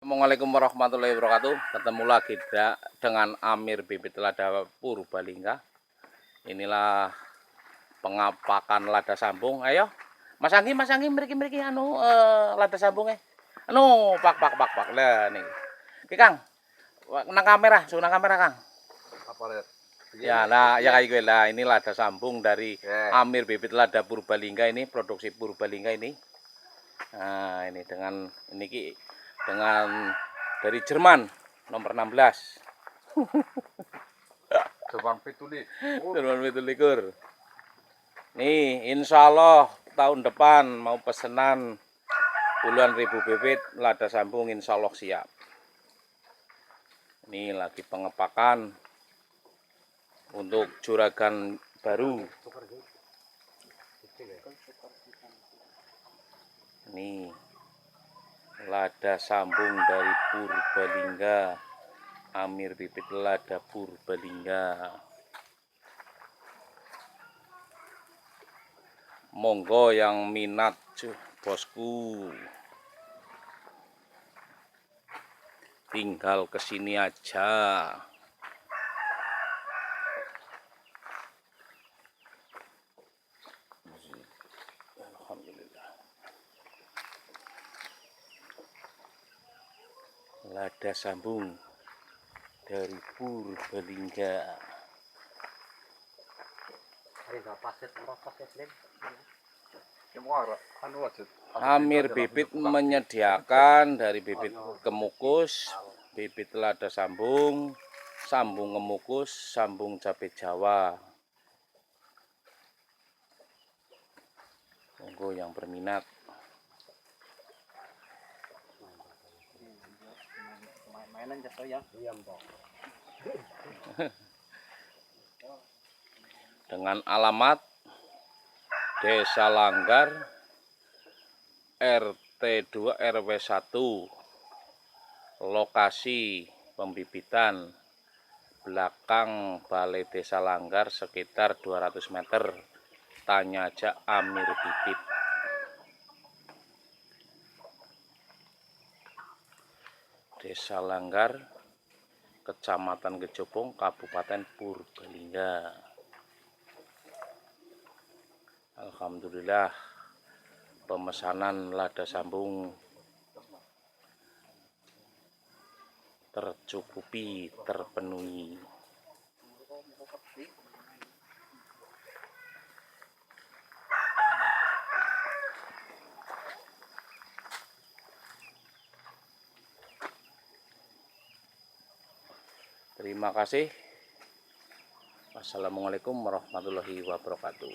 Assalamualaikum warahmatullahi wabarakatuh. Ketemu lagi dengan Amir Bibit Lada Purbalingga. Inilah pengapakan lada sambung. Ayo, Mas Anggi, mriki lada sambungnya. Pak. Lah nih. Oke, Kang. Nang kamera, nang kamera, Kang. Apa lihat? Ya, nah, ya kayak gue lah. Ini lada sambung dari Amir Bibit Lada Purbalingga, ini produksi Purbalingga ini. Nah, ini dengan dari Jerman nomor 16. Jerman Pituli. Jerman Pitulikur. Nih, insya Allah tahun depan mau pesenan puluhan ribu bibit lada sambung, insya Allah siap. Ini lagi pengepakan untuk juragan baru. Nih, lada sambung dari Purbalingga, Amir Bibit Lada Purbalingga. Monggo yang minat, bosku, tinggal kesini aja. Alhamdulillah. Lada sambung dari Purbalingga. Amir Bibit menyediakan dari bibit kemukus, bibit lada sambung, sambung kemukus, sambung cabai Jawa. Monggo yang berminat. Dengan alamat Desa Langgar, RT 2 RW 1, lokasi pembibitan belakang Balai Desa Langgar sekitar 200 meter. Tanya aja Amir Bibit. Desa Langgar, Kecamatan Kejopong, Kabupaten Purbalingga. Alhamdulillah, pemesanan lada sambung tercukupi, terpenuhi. Terima kasih. Wassalamualaikum warahmatullahi wabarakatuh.